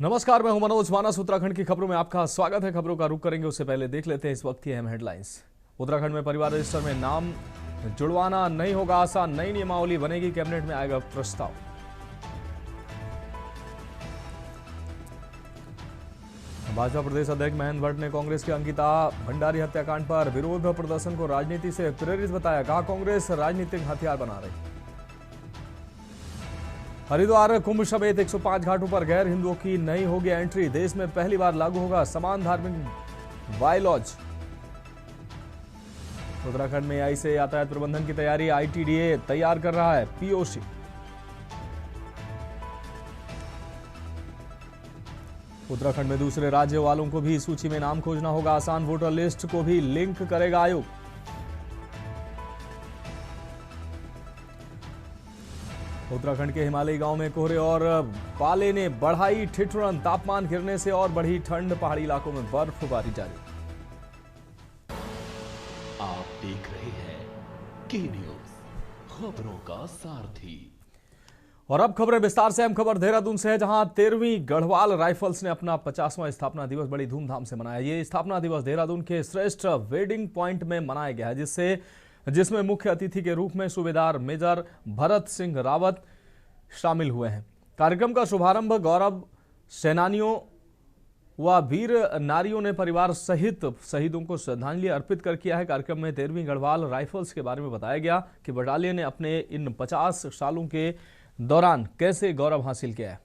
नमस्कार, मैं हूं मनोज मानस। उत्तराखंड की खबरों में आपका स्वागत है। खबरों का रुख करेंगे उससे पहले देख लेते हैं इस वक्त की अहम हेडलाइंस। उत्तराखंड में परिवार रजिस्टर में नाम जुड़वाना नहीं होगा आसान, नई नियमावली बनेगी, कैबिनेट में आएगा प्रस्ताव। भाजपा प्रदेश अध्यक्ष महेंद्र भट्ट ने कांग्रेस की अंकिता भंडारी हत्याकांड पर विरोध प्रदर्शन को राजनीति से प्रेरित बताया। कहा, कांग्रेस राजनीतिक हथियार बना रही। हरिद्वार कुंभ समेत 105 घाटों पर गैर हिंदुओं की नहीं होगी एंट्री। देश में पहली बार लागू होगा समान धार्मिक बायलॉज। उत्तराखंड में एआई से यातायात प्रबंधन की तैयारी, आईटीडीए तैयार कर रहा है पीओसी। उत्तराखंड में दूसरे राज्य वालों को भी सूची में नाम खोजना होगा आसान, वोटर लिस्ट को भी लिंक करेगा आयोग। उत्तराखंड के हिमालयी गांव में कोहरे और पाले ने बढ़ाई ठिठुरन, तापमान गिरने से और बढ़ी ठंड, पहाड़ी इलाकों में बर्फबारी जारी। आप देख रहे हैं के न्यूज, खबरों का सारथी। और अब खबरें विस्तार से। अहम खबर देहरादून से है, जहां 13वीं गढ़वाल राइफल्स ने अपना 50वां स्थापना दिवस बड़ी धूमधाम से मनाया। ये स्थापना दिवस देहरादून के श्रेष्ठ वेडिंग पॉइंट में मनाया गया है, जिसमें मुख्य अतिथि के रूप में सूबेदार मेजर भरत सिंह रावत शामिल हुए हैं। कार्यक्रम का शुभारंभ गौरव सेनानियों व वीर नारियों ने परिवार सहित शहीदों को श्रद्धांजलि अर्पित कर किया है। कार्यक्रम में 13वीं गढ़वाल राइफल्स के बारे में बताया गया कि बटालियन ने अपने इन 50 सालों के दौरान कैसे गौरव हासिल किया है।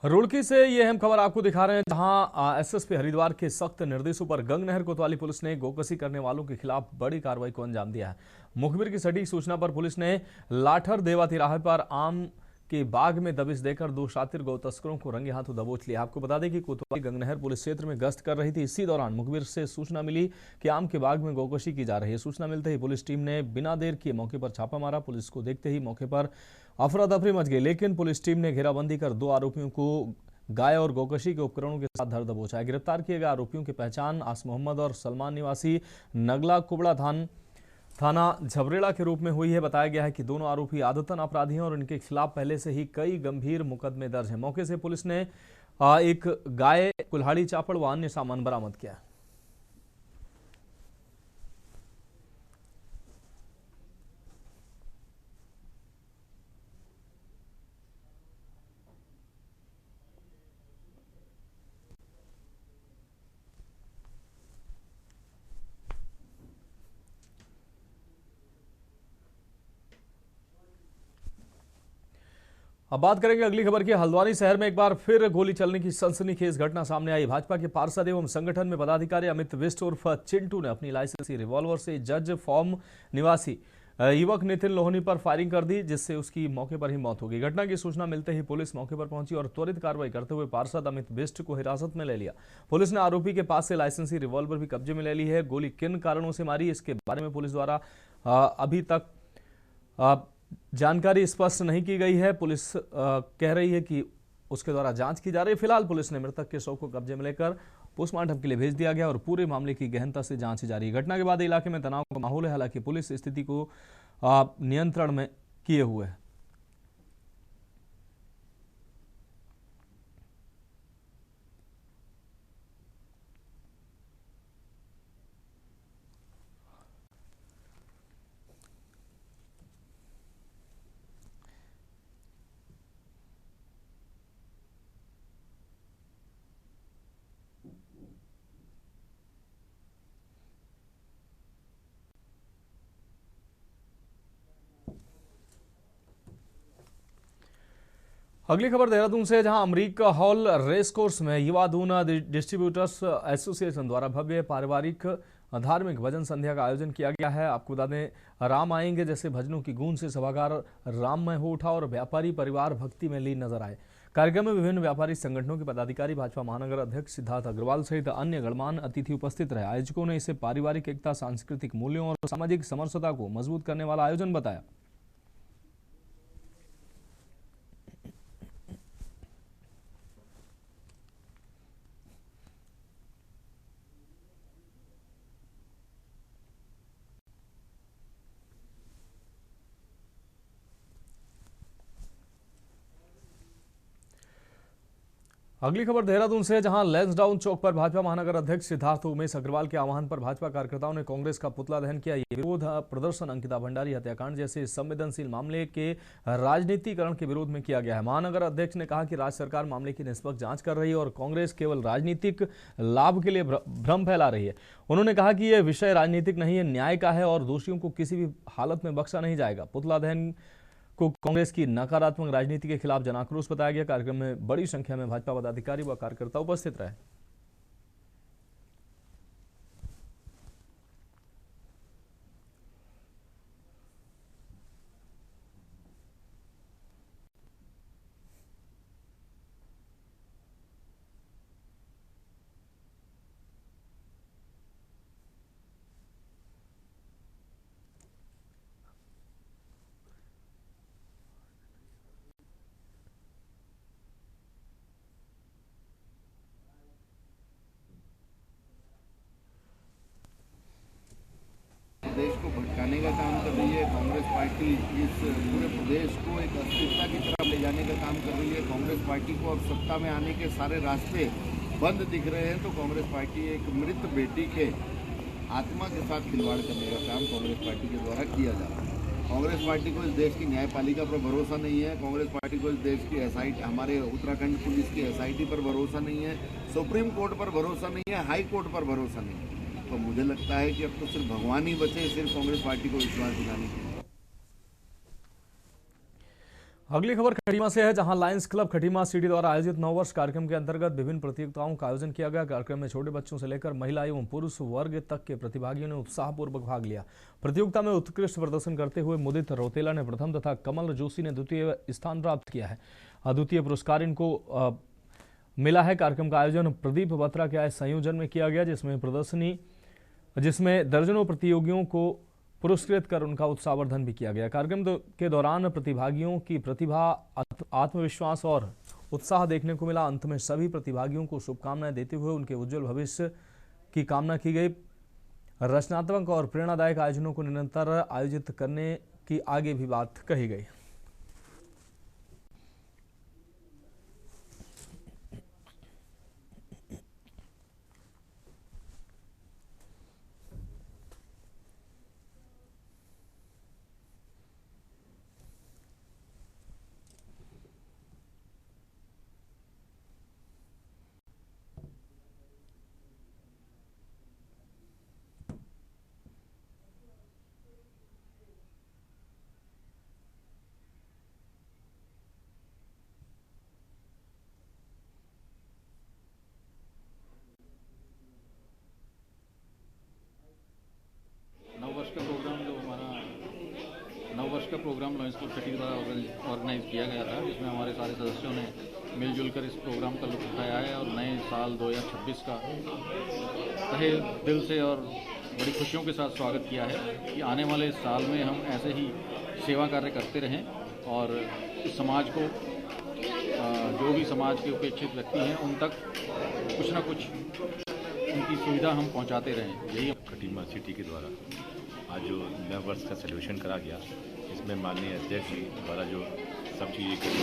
रुड़की से ये अहम खबर आपको दिखा रहे हैं, जहां एसएसपी हरिद्वार के सख्त निर्देशों पर गंगनहर कोतवाली पुलिस ने गोकसी करने वालों के खिलाफ बड़ी कार्रवाई को अंजाम दिया है। मुखबिर की सटीक सूचना पर पुलिस ने लाठर देवा तिराहे पर आम के बाग में दबिश देकर 2 शातिर गौ तस्करों को रंगे हाथों दबोच लिया। आपको बता दें कि कोतवाली गंगनहर पुलिस क्षेत्र में गश्त कर रही थी। इसी दौरान मुखबिर से सूचना मिली कि आम के बाग में गौकशी की जा रही है। सूचना मिलते ही पुलिस टीम ने बिना देर किए मौके पर छापा मारा। पुलिस को देखते ही मौके पर अफरा तफरी मच गई, लेकिन पुलिस टीम ने घेराबंदी कर 2 आरोपियों को गाय और गोकशी के उपकरणों के साथ धर दबोचा है। गिरफ्तार किए गए आरोपियों की पहचान आस मोहम्मद और सलमान निवासी नगला कुबड़ा थाना झबरेड़ा के रूप में हुई है। बताया गया है कि दोनों आरोपी आदतन अपराधी हैं और इनके खिलाफ पहले से ही कई गंभीर मुकदमे दर्ज हैं। मौके से पुलिस ने एक गाय, कुल्हाड़ी, चापड़ व अन्य सामान बरामद किया। अब बात करेंगे अगली खबर की। हल्द्वानी शहर में एक बार फिर गोली चलने की सनसनीखेज घटना सामने आई। भाजपा के पार्षद एवं संगठन में पदाधिकारी अमित बिष्ट उर्फ चिंटू ने अपनी लाइसेंसी रिवॉल्वर से जज फॉर्म निवासी युवक नितिन लोहनी पर फायरिंग कर दी, जिससे उसकी मौके पर ही मौत हो गई। घटना की सूचना मिलते ही पुलिस मौके पर पहुंची और त्वरित कार्रवाई करते हुए पार्षद अमित बिष्ट को हिरासत में ले लिया। पुलिस ने आरोपी के पास से लाइसेंसी रिवॉल्वर भी कब्जे में ले ली है। गोली किन कारणों से मारी, इसके बारे में पुलिस द्वारा अभी तक जानकारी स्पष्ट नहीं की गई है। पुलिस कह रही है कि उसके द्वारा जांच की जा रही है। फिलहाल पुलिस ने मृतक के शव को कब्जे में लेकर पोस्टमार्टम के लिए भेज दिया गया और पूरे मामले की गहनता से जांच जारी है। घटना के बाद इलाके में तनाव का माहौल है। हालांकि पुलिस स्थिति को नियंत्रण में किए हुए है। अगली खबर देहरादून से, जहां अमरीका हॉल रेस कोर्स में युवा दून डिस्ट्रीब्यूटर्स एसोसिएशन द्वारा भव्य पारिवारिक धार्मिक भजन संध्या का आयोजन किया गया है। आपको बता दें, राम आएंगे जैसे भजनों की गूंज से सभागार राममय हो उठा और व्यापारी परिवार भक्ति में लीन नजर आए। कार्यक्रम में विभिन्न व्यापारी संगठनों के पदाधिकारी, भाजपा महानगर अध्यक्ष सिद्धार्थ अग्रवाल सहित अन्य गणमान्य अतिथि उपस्थित रहे। आयोजकों ने इसे पारिवारिक एकता, सांस्कृतिक मूल्यों और सामाजिक समरसता को मजबूत करने वाला आयोजन बताया। अगली खबर देहरादून से, जहां लैंसडाउन चौक पर भाजपा महानगर अध्यक्ष सिद्धार्थ उमेश अग्रवाल के आह्वान पर भाजपा कार्यकर्ताओं ने कांग्रेस का पुतला दहन किया। ये विरोध प्रदर्शन अंकिता भंडारी हत्याकांड जैसे संवेदनशील मामले के राजनीतिकरण के विरोध में किया गया है। महानगर अध्यक्ष ने कहा कि राज्य सरकार मामले की निष्पक्ष जांच कर रही है और कांग्रेस केवल राजनीतिक लाभ के लिए भ्रम फैला रही है। उन्होंने कहा कि यह विषय राजनीतिक नहीं है, न्याय का है और दोषियों को किसी भी हालत में बख्शा नहीं जाएगा। पुतला दहन को कांग्रेस की नकारात्मक राजनीति के खिलाफ जनाक्रोश बताया गया। कार्यक्रम में बड़ी संख्या में भाजपा पदाधिकारी व कार्यकर्ता उपस्थित रहे। देश को भटकाने का काम कर रही है। कांग्रेस पार्टी इस पूरे प्रदेश को एक अस्थिरता की तरफ ले जाने का काम कर रही है। कांग्रेस पार्टी को अब सत्ता में आने के सारे रास्ते बंद दिख रहे हैं, तो कांग्रेस पार्टी एक मृत बेटी के आत्मा के साथ खिलवाड़ करने का काम कांग्रेस पार्टी के द्वारा किया जा रहा है। कांग्रेस पार्टी को इस देश की न्यायपालिका पर भरोसा नहीं है। कांग्रेस पार्टी को इस देश की एसआईटी, हमारे उत्तराखंड पुलिस की एसआईटी पर भरोसा नहीं है। सुप्रीम कोर्ट पर भरोसा नहीं है, हाई कोर्ट पर भरोसा नहीं है। तो मुझे लगता है कि अब तो सिर्फ भगवान ही बचे सिर्फ कांग्रेस पार्टी को विश्वास दिलाने के लिए। अगली खबर खटीमा से है, जहां लायंस क्लब खटीमा सिटी द्वारा आयोजित 9 वर्ष कार्यक्रम के अंतर्गत विभिन्न प्रतियोगिताओं का आयोजन किया गया। कार्यक्रम में छोटे बच्चों से लेकर महिला एवं पुरुष वर्ग तक के प्रतिभागियों ने उत्साहपूर्वक भाग लिया। प्रतियोगिता में उत्कृष्ट प्रदर्शन करते हुए मुदित रौतेला ने प्रथम तथा कमल जोशी ने द्वितीय स्थान प्राप्त किया है। अद्वितीय पुरस्कार इनको मिला है। कार्यक्रम का आयोजन प्रदीप बत्रा के संयोजन में किया गया, जिसमें दर्जनों प्रतियोगियों को पुरस्कृत कर उनका उत्साहवर्धन भी किया गया। कार्यक्रम के दौरान प्रतिभागियों की प्रतिभा, आत्मविश्वास और उत्साह देखने को मिला। अंत में सभी प्रतिभागियों को शुभकामनाएं देते हुए उनके उज्जवल भविष्य की कामना की गई। रचनात्मक और प्रेरणादायक आयोजनों को निरंतर आयोजित करने की आगे भी बात कही गई। का प्रोग्राम लायंस क्लब खटीमा द्वारा ऑर्गेनाइज किया गया था, जिसमें हमारे सारे सदस्यों ने मिलजुल कर इस प्रोग्राम का लुत्फ उठाया है और नए साल 2026 का तहे दिल से और बड़ी खुशियों के साथ स्वागत किया है कि आने वाले इस साल में हम ऐसे ही सेवा कार्य करते रहें और इस समाज को, जो भी समाज के उपेक्षित व्यक्ति हैं, उन तक कुछ ना कुछ उनकी सुविधा हम पहुंचाते रहें। यही खटीमा सिटी के द्वारा आज जो नए वर्ष का सेलिब्रेशन करा गया, इसमें माननीय अध्यक्ष जी द्वारा जो सब चीज़ें करी,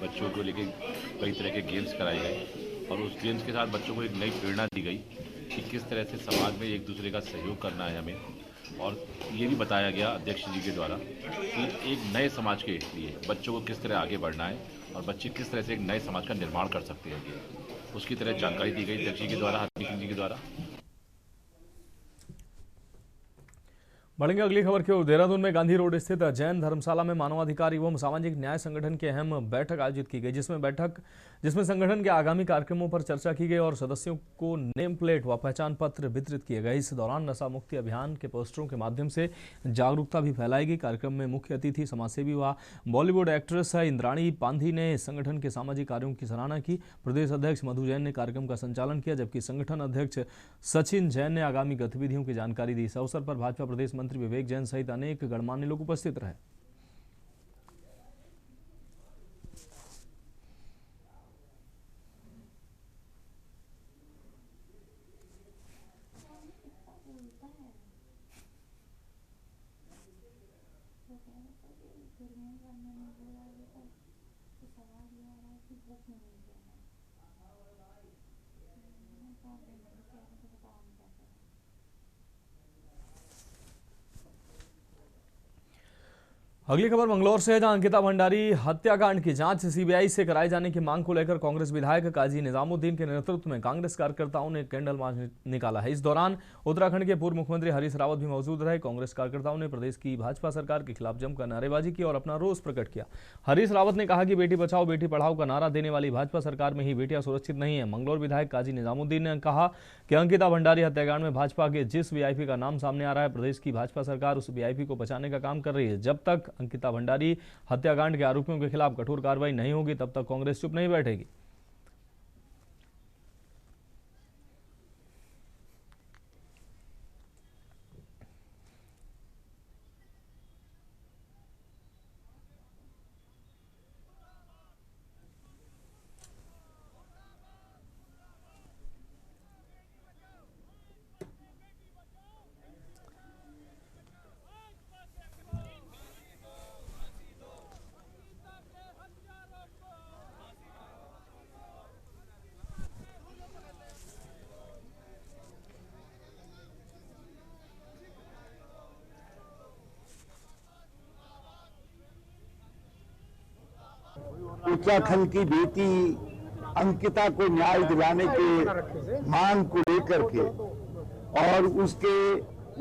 बच्चों को लेके कई तरह के गेम्स कराए गए और उस गेम्स के साथ बच्चों को एक नई प्रेरणा दी गई कि किस तरह से समाज में एक दूसरे का सहयोग करना है हमें। और ये भी बताया गया अध्यक्ष जी के द्वारा कि एक नए समाज के लिए बच्चों को किस तरह आगे बढ़ना है और बच्चे किस तरह से एक नए समाज का निर्माण कर सकते हैं, उसकी तरह जानकारी दी गई अध्यक्ष जी के द्वारा, हरदीप सिंह जी के द्वारा। बढ़ेंगे अगली खबर की ओर। देहरादून में गांधी रोड स्थित जैन धर्मशाला में मानवाधिकार एवं सामाजिक न्याय संगठन की अहम बैठक आयोजित की गई, जिसमें संगठन के आगामी कार्यक्रमों पर चर्चा की गई और सदस्यों को नेम प्लेट व पहचान पत्र वितरित किए गए। इस दौरान नशा मुक्ति अभियान के पोस्टरों के माध्यम से जागरूकता भी फैलाई गई। कार्यक्रम में मुख्य अतिथि समाजसेवी व बॉलीवुड एक्ट्रेस इंद्राणी पांधी ने संगठन के सामाजिक कार्यों की सराहना की। प्रदेश अध्यक्ष मधु जैन ने कार्यक्रम का संचालन किया, जबकि संगठन अध्यक्ष सचिन जैन ने आगामी गतिविधियों की जानकारी दी। इस अवसर पर भाजपा प्रदेश मंत्री विवेक जैन सहित अनेक गणमान्य लोग उपस्थित रहे। अगली खबर मंगलौर से है, जहां अंकिता भंडारी हत्याकांड की जांच सीबीआई से कराए जाने की मांग को लेकर कांग्रेस विधायक काजी निजामुद्दीन के नेतृत्व में कांग्रेस कार्यकर्ताओं ने कैंडल मार्च निकाला है। इस दौरान उत्तराखंड के पूर्व मुख्यमंत्री हरीश रावत भी मौजूद रहे। कांग्रेस कार्यकर्ताओं ने प्रदेश की भाजपा सरकार के खिलाफ जमकर नारेबाजी की और अपना रोष प्रकट किया। हरीश रावत ने कहा कि बेटी बचाओ बेटी पढ़ाओ का नारा देने वाली भाजपा सरकार में ही बेटियां सुरक्षित नहीं है। मंगलौर विधायक काजी निजामुद्दीन ने कहा कि अंकिता भंडारी हत्याकांड में भाजपा के जिस वीआईपी का नाम सामने आ रहा है, प्रदेश की भाजपा सरकार उस वीआईपी को बचाने का काम कर रही है। जब तक अंकिता भंडारी हत्याकांड के आरोपियों के खिलाफ कठोर कार्रवाई नहीं होगी, तब तक कांग्रेस चुप नहीं बैठेगी। उत्तराखंड की बेटी अंकिता को न्याय दिलाने के मांग को लेकर के और उसके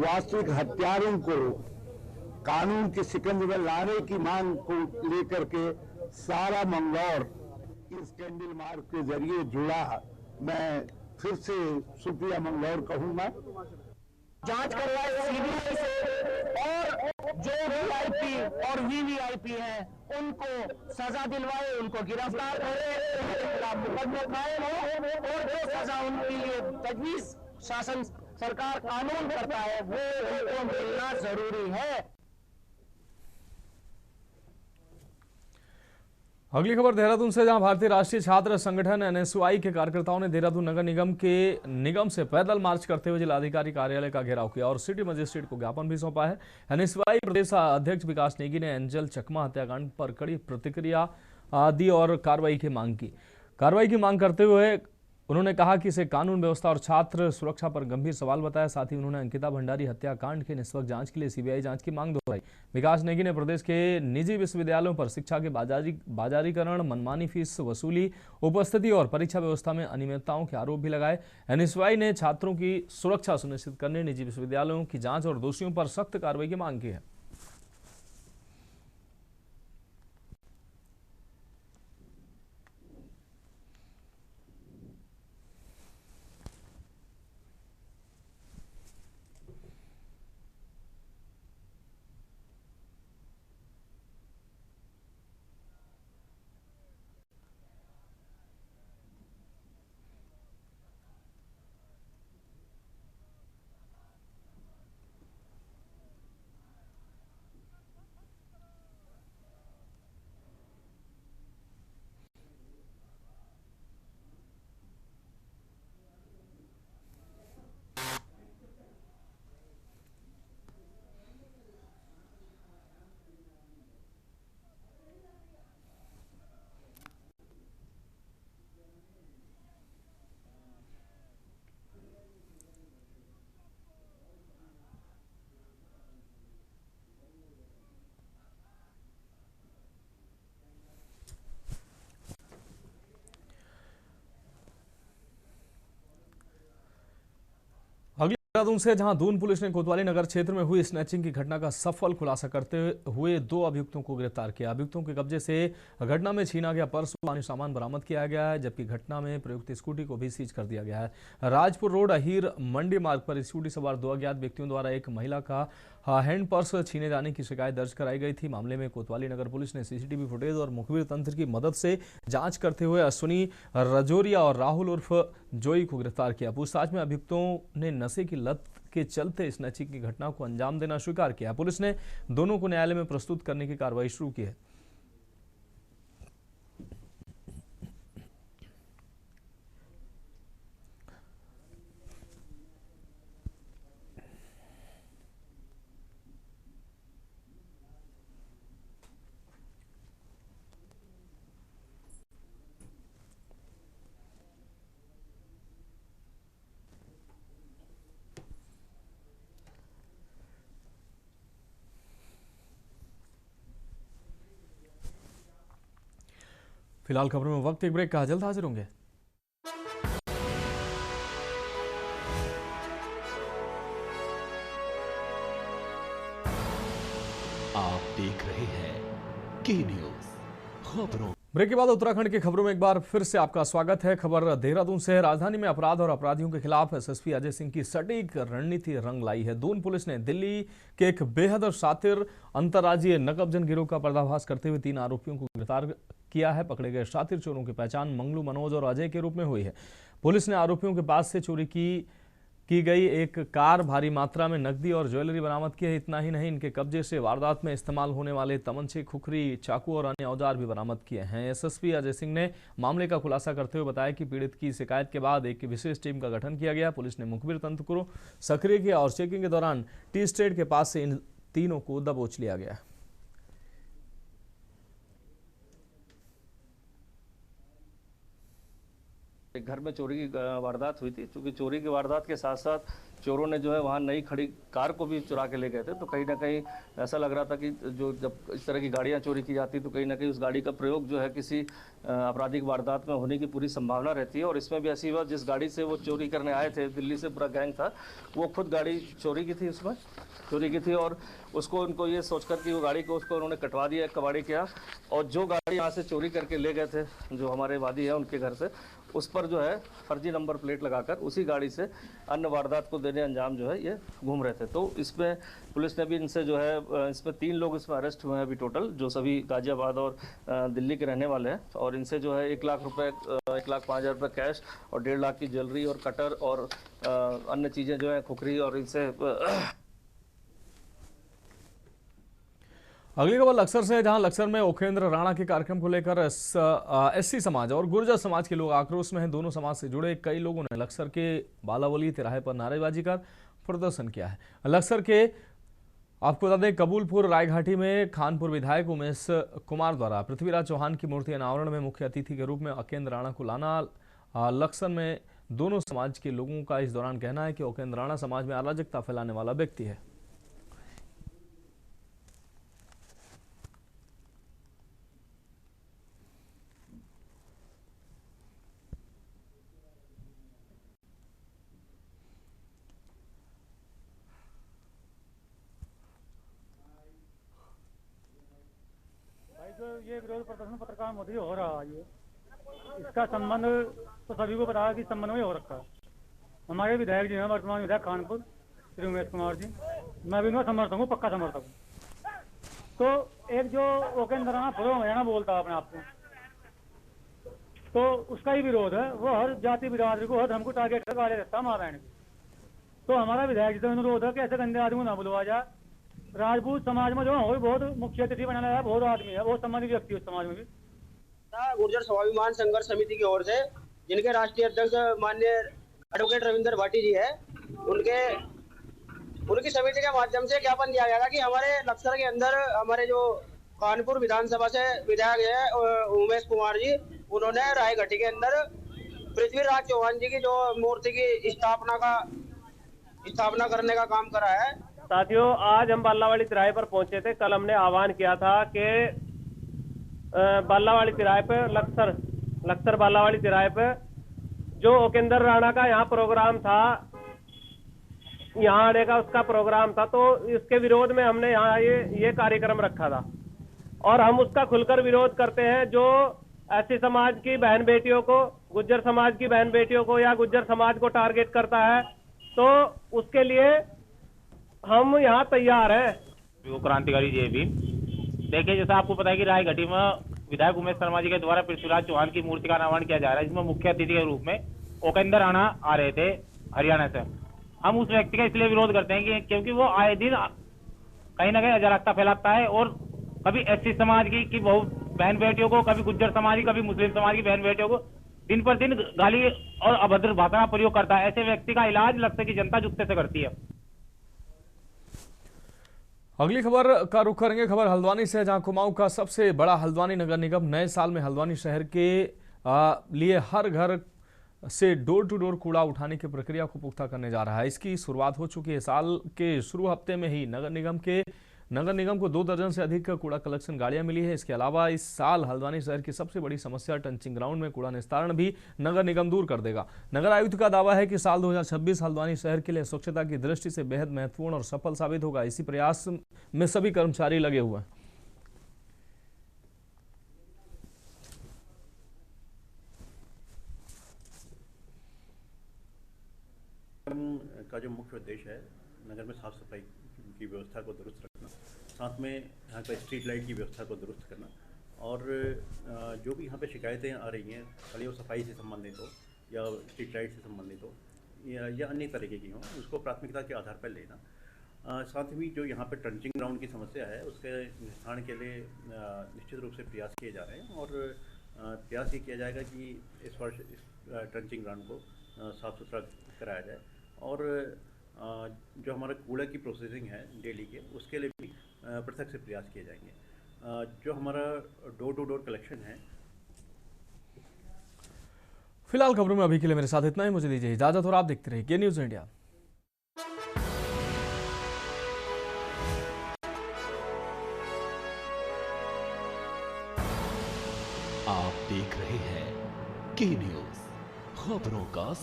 वास्तविक हत्यारों को कानून के शिकंजे में लाने की मांग को लेकर के सारा मंगलौर इस कैंडल मार्च के जरिए जुड़ा। मैं फिर से सुप्रिया मंगलौर कहूंगा, जांच करवाए सीबीआई से और जो वीआईपी और वीवीआईपी हैं उनको सजा दिलवाए, उनको गिरफ्तार करे, उनके खिलाफ मुकदमे कायम हो और जो सजा उनके लिए तजवीज शासन सरकार कानून करता है वो उनको मिलना जरूरी है। अगली खबर देहरादून से, जहां भारतीय राष्ट्रीय छात्र संगठन एनएसयूआई के कार्यकर्ताओं ने देहरादून नगर निगम से पैदल मार्च करते हुए जिलाधिकारी कार्यालय का घेराव किया और सिटी मजिस्ट्रेट को ज्ञापन भी सौंपा है। एनएसयूआई प्रदेश अध्यक्ष विकास नेगी ने एंजल चकमा हत्याकांड पर कड़ी प्रतिक्रिया दी और कार्रवाई की मांग करते हुए उन्होंने कहा कि इसे कानून व्यवस्था और छात्र सुरक्षा पर गंभीर सवाल बताया। साथ ही उन्होंने अंकिता भंडारी हत्याकांड के निष्पक्ष जांच के लिए सीबीआई जांच की मांग दोहराई। विकास नेगी ने प्रदेश के निजी विश्वविद्यालयों पर शिक्षा के बाजारीकरण, मनमानी फीस वसूली, उपस्थिति और परीक्षा व्यवस्था में अनियमितताओं के आरोप भी लगाए। एनएसयूआई ने छात्रों की सुरक्षा सुनिश्चित करने, निजी विश्वविद्यालयों की जांच और दोषियों पर सख्त कार्रवाई की मांग की है। देहरादून से जहां दून पुलिस ने कोतवाली नगर क्षेत्र में हुई स्नैचिंग की घटना का सफल खुलासा करते हुए 2 अभियुक्तों को गिरफ्तार किया। अभियुक्तों के कब्जे से घटना में छीना गया पर्स व अन्य सामान बरामद किया गया है, जबकि घटना में प्रयुक्त स्कूटी को भी सीज कर दिया गया है। राजपुर रोड अहीर मंडी मार्ग पर स्कूटी सवार 2 अज्ञात व्यक्तियों द्वारा एक महिला का हैंड पर्स छीने जाने की शिकायत दर्ज कराई गई थी। मामले में कोतवाली नगर पुलिस ने सीसीटीवी फुटेज और मुखबिर तंत्र की मदद से जांच करते हुए अश्विनी रजौरिया और राहुल उर्फ जोई को गिरफ्तार किया। पूछताछ में अभियुक्तों ने नशे की लत के चलते स्नैचिंग की घटना को अंजाम देना स्वीकार किया। पुलिस ने दोनों को न्यायालय में प्रस्तुत करने की कार्रवाई शुरू की है। फिलहाल खबरों में वक्त एक ब्रेक का, जल्द हाजिर होंगे। आप देख रहे हैं के न्यूज खबरों। ब्रेक के बाद उत्तराखंड की खबरों में एक बार फिर से आपका स्वागत है। खबर देहरादून से है। राजधानी में अपराध और अपराधियों के खिलाफ एसएसपी अजय सिंह की सटीक रणनीति रंग लाई है। दून पुलिस ने दिल्ली के एक बेहद शातिर अंतर्राज्यीय नकबजन गिरोह का पर्दाफाश करते हुए 3 आरोपियों को गिरफ्तार किया है। पकड़े गए शातिर चोरों की पहचान मंगलू, मनोज और अजय के रूप में हुई है। पुलिस ने आरोपियों के पास से चोरी की गई एक कार, भारी मात्रा में नकदी और ज्वेलरी बरामद की है। इतना ही नहीं, इनके कब्जे से वारदात में इस्तेमाल होने वाले तमंचे, खुखरी, चाकू और अन्य औजार भी बरामद किए हैं। एसएसपी अजय सिंह ने मामले का खुलासा करते हुए बताया कि पीड़ित की शिकायत के बाद एक विशेष टीम का गठन किया गया। पुलिस ने मुखबिर तंत्र को सक्रिय किया और चेकिंग के दौरान टी स्टेट के पास से इन तीनों को दबोच लिया गया। एक घर में चोरी की वारदात हुई थी। क्योंकि चोरी की वारदात के साथ साथ चोरों ने जो है वहाँ नई खड़ी कार को भी चुरा के ले गए थे। तो कहीं ना कहीं ऐसा लग रहा था कि जब इस तरह की गाड़ियाँ चोरी की जाती तो कहीं ना कहीं उस गाड़ी का प्रयोग जो है किसी आपराधिक वारदात में होने की पूरी संभावना रहती है। और इसमें भी ऐसी हुआ, जिस गाड़ी से वो चोरी करने आए थे, दिल्ली से पूरा गैंग था, वो खुद गाड़ी चोरी की थी, उसमें चोरी की थी। और उसको उनको ये सोचकर कि वो गाड़ी को उसको उन्होंने कटवा दिया, कबाड़ी किया। और जो गाड़ी यहाँ से चोरी करके ले गए थे, जो हमारे वादी है उनके घर से, उस पर जो है फर्जी नंबर प्लेट लगाकर उसी गाड़ी से अन्य वारदात को देने अंजाम जो है ये घूम रहे थे। तो इसमें पुलिस ने भी इनसे जो है, इसमें 3 लोग इसमें अरेस्ट हुए हैं अभी टोटल, जो सभी गाजियाबाद और दिल्ली के रहने वाले हैं। और इनसे जो है 1 लाख रुपए, 1,05,000 रुपये कैश और 1.5 लाख की ज्वेलरी और कटर और अन्य चीज़ें जो है, खुखरी, और इनसे अगली खबर लक्सर से है, जहां लक्सर में उपेंद्र राणा के कार्यक्रम को लेकर एससी समाज और गुर्जर समाज के लोग आक्रोश में हैं। दोनों समाज से जुड़े कई लोगों ने लक्सर के बालावली तिराहे पर नारेबाजी कर प्रदर्शन किया है। लक्सर के आपको बता दें, कबूलपुर रायघाटी में खानपुर विधायक उमेश कुमार द्वारा पृथ्वीराज चौहान की मूर्ति अनावरण में मुख्य अतिथि के रूप में उपेंद्र राणा को लाना। लक्सर में दोनों समाज के लोगों का इस दौरान कहना है कि उपेंद्र राणा समाज में अराजकता फैलाने वाला व्यक्ति है। ये विरोध प्रदर्शन पत्रकार मोदी हो रहा है, ये इसका संबंध तो सभी को पता है कि संबंध में हो रखा है। हमारे विधायक जी हैं, वर्तमान विधायक खानपुर श्री उमेश कुमार जी, मैं भी उनका समर्थक हूँ, पक्का समर्थक हूँ। तो एक जो उपेंद्र राणा फुरो हरियाणा बोलता है अपने आप को, तो उसका ही विरोध है। वो हर जाति बिरादरी को, हर धर्म को टारगेट कर गाली देता है महारायण की। तो हमारा विधायक जी से अनुरोध है कि ऐसे गंदे आदमी ना बुलवा जाए। राजपूत समाज में जो है बहुत मुख्य अतिथि बनाया है, बहुत आदमी है, बहुत सम्मानित व्यक्ति है उस समाज में भी। गुर्जर स्वाभिमान संघर्ष समिति की ओर से, जिनके राष्ट्रीय अध्यक्ष माननीय एडवोकेट रविंदर भाटी जी है, उनकी समिति के माध्यम से ज्ञापन दिया गया था कि हमारे लक्सर के अंदर हमारे जो कानपुर विधानसभा से विधायक है उमेश कुमार जी, उन्होंने रायघाटी के अंदर पृथ्वीराज चौहान जी की जो मूर्ति की स्थापना करने का काम करा है। साथियों, आज हम बालावाड़ी तिराहे पर पहुंचे थे। कल हमने आह्वान किया था कि बालावाड़ी तिराहे पर लक्सर बालावाड़ी तिराहे पर जो उपेंद्र राणा का यहाँ प्रोग्राम था, यहाँ आने का उसका प्रोग्राम था, तो इसके विरोध में हमने यहाँ ये कार्यक्रम रखा था और हम उसका खुलकर विरोध करते हैं। जो एससी समाज की बहन बेटियों को, गुज्जर समाज की बहन बेटियों को या गुज्जर समाज को टारगेट करता है, तो उसके लिए हम यहाँ तैयार हैं। वो क्रांतिकारी जय भीम। देखिए, जैसा आपको पता है कि रायघाटी में विधायक उमेश शर्मा जी के द्वारा पृथ्वीराज चौहान की मूर्ति का अनावरण किया जा रहा है, जिसमें मुख्य अतिथि के रूप में ओकेंद्र राणा आ रहे थे हरियाणा से। हम उस व्यक्ति का इसलिए विरोध करते हैं कि क्योंकि वो आए दिन कहीं ना कहीं अराजकता फैलाता है और कभी एससी समाज की बहन बेटियों को, कभी गुज्जर समाज की, कभी मुस्लिम समाज की बहन बेटियों को दिन पर दिन गाली और अभद्र भाषा का प्रयोग करता है। ऐसे व्यक्ति का इलाज लगता है कि जनता जुत्ते से करती है। अगली खबर का रुख करेंगे। खबर हल्द्वानी से, जहां कुमाऊं का सबसे बड़ा हल्द्वानी नगर निगम नए साल में हल्द्वानी शहर के लिए हर घर से डोर टू डोर कूड़ा उठाने की प्रक्रिया को पुख्ता करने जा रहा है। इसकी शुरुआत हो चुकी है। साल के शुरू हफ्ते में ही नगर निगम को 2 दर्जन से अधिक कूड़ा कलेक्शन गाड़ियां मिली है। इसके अलावा इस साल हल्द्वानी शहर की सबसे बड़ी समस्या टंचिंग ग्राउंड में कूड़ा निस्तारण भी नगर निगम दूर कर देगा। नगर आयुक्त का दावा है कि साल 2026 हल्द्वानी शहर के लिए स्वच्छता की दृष्टि से बेहद महत्वपूर्ण और सफल साबित होगा। इसी प्रयास में सभी कर्मचारी लगे हुए हैं। का जो मुख्य उद्देश्य है, नगर में साफ सफाई की व्यवस्था को दुरुस्त रखना, साथ में यहाँ पर स्ट्रीट लाइट की व्यवस्था को दुरुस्त करना और जो भी यहाँ पे शिकायतें आ रही हैं, भले वो सफाई से संबंधित हो या स्ट्रीट लाइट से संबंधित हो या अन्य तरीके की हो, उसको प्राथमिकता के आधार पर लेना। साथ ही जो यहाँ पर ट्रंचिंग ग्राउंड की समस्या है, उसके निस्तारण के लिए निश्चित रूप से प्रयास किए जा रहे हैं और प्रयास ये किया जाएगा कि इस वर्ष इस ट्रंचिंग ग्राउंड को साफ़ सुथरा कराया जाए और जो हमारा कूड़ा की प्रोसेसिंग है डेली के, उसके लिए भी पृथक से प्रयास किए जाएंगे। जो हमारा डोर टू डोर कलेक्शन है। फिलहाल खबरों में अभी के लिए मेरे साथ इतना ही। मुझे दीजिए इजाजत और आप देखते रहिए के न्यूज़ इंडिया। आप देख रहे हैं के न्यूज़, खबरों का